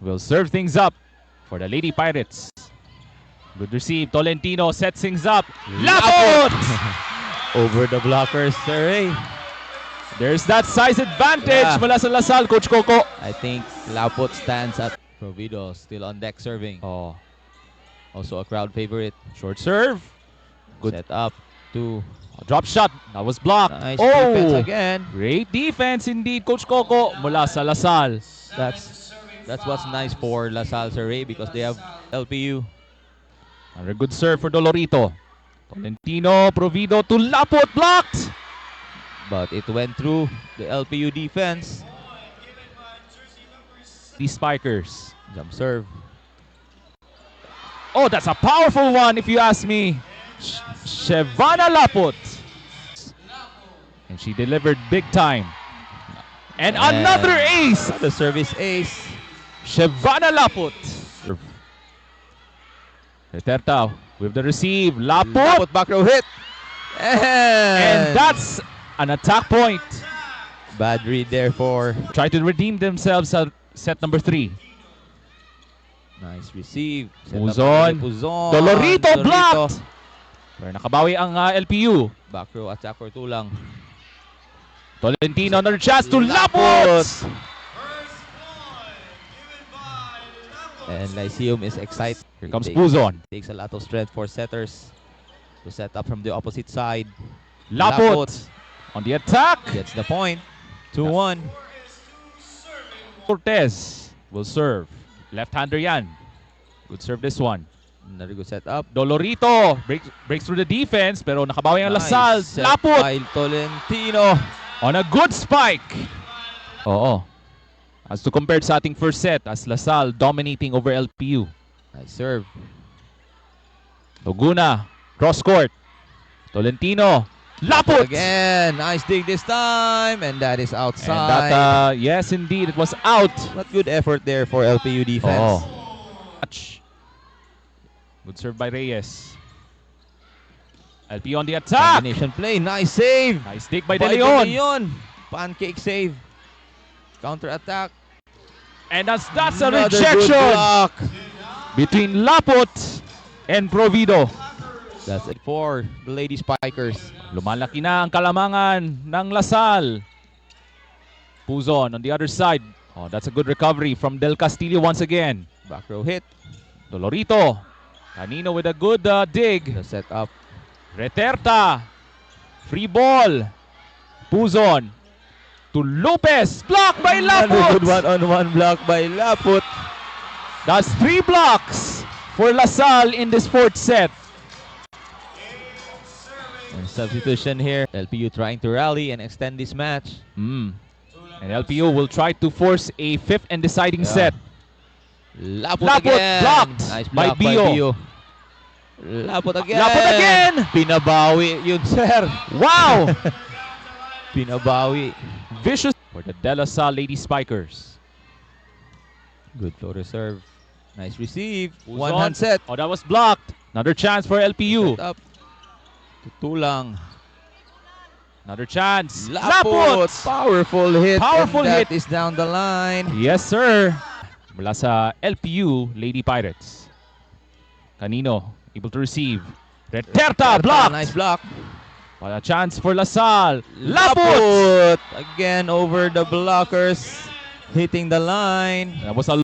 will serve things up for the Lady Pirates. Good receive. Tolentino sets things up. Lapot! Over the blockers, Sir Ray. There's that size advantage mula sa Lasal, Coach Coco. I think Lapot stands at Provido, still on deck serving. Oh, Also a crowd favorite. short serve. Good. Set up to Drop shot. That was blocked. nice defense Oh, again. great defense indeed, Coach Coco, mula sa Lasal. That's what's nice for LaSalle, Sir Ray, because they have LPU. Another good serve for Dolorito. Tolentino, Provido to Lapot, blocked. But it went through the LPU defense. The Spikers. Jump serve. Oh, that's a powerful one if you ask me. Shevana Lapot. And she delivered big time. And another ace. The service ace. Shevana Lapot. Reterta with the receive. Lapot. Lapot back row hit. And that's an attack point. Bad read there for. Try to redeem themselves at set number 3. Nice receive. Set Puzon. up Puzon. Dolorito blocked. Pero nakabawi ang LPU. Back row attack for 2 lang. Tolentino, another chance to Lapot. And Lyceum is excited. Here comes Puzon. Takes a lot of strength for setters to set up from the opposite side. Lapot on the attack. Gets the point. 2-1. Cortez will serve. Left-hander yan. Good serve this one. Another good setup. Dolorito breaks through the defense pero nakabawi ang Lasal. Set Lapot by Tolentino. on a good spike. Oo. As to compared sa ating first set as Lasal dominating over LPU. Nice serve. Laguna, cross court. Tolentino. Lapot! Again. Nice dig this time. And that is And outside. that, yes indeed, it was out. But good effort there for LPU defense. Touch. Good serve by Reyes. LPU on the attack. Combination play. Nice save. Nice take by De Leon. Pancake save. Counter attack. And that's a Another good rejection block. between Lapot and Provido. That's it for the Lady Spikers. Lumalaki na ang kalamangan ng Lasal. Puzon on the other side. Oh, that's a good recovery from Del Castillo once again. Back row hit. Dolorito. Canino with a good dig. The setup. Reterta. Free ball. Puzon to Lopez. Blocked by Another good Lapot. one-on-one block by Lapot. That's 3 blocks for Lasal in this 4th set. And substitution here. LPU trying to rally and extend this match. And LPU will try to force a 5th and deciding set. Lapot Lapot again. blocked Nice by block Bio. Lapot again. Lapot again. Pinabawi yun, sir. Wow! Pinabawi. Vicious for the De La Salle Lady Spikers. Good flow reserve. Nice receive. Puzon. One-hand set. Oh, that was blocked. Another chance for LPU. Set up. Tutulang. Another chance. Lapot. Powerful hit. Powerful and that hit. is down the line. Yes, sir. Mula sa LPU Lady Pirates. Canino able to receive. Reterta blocked. Nice block. What a chance for Lasal. Lapot. Lapot. Again over the blockers. Hitting the line. That was a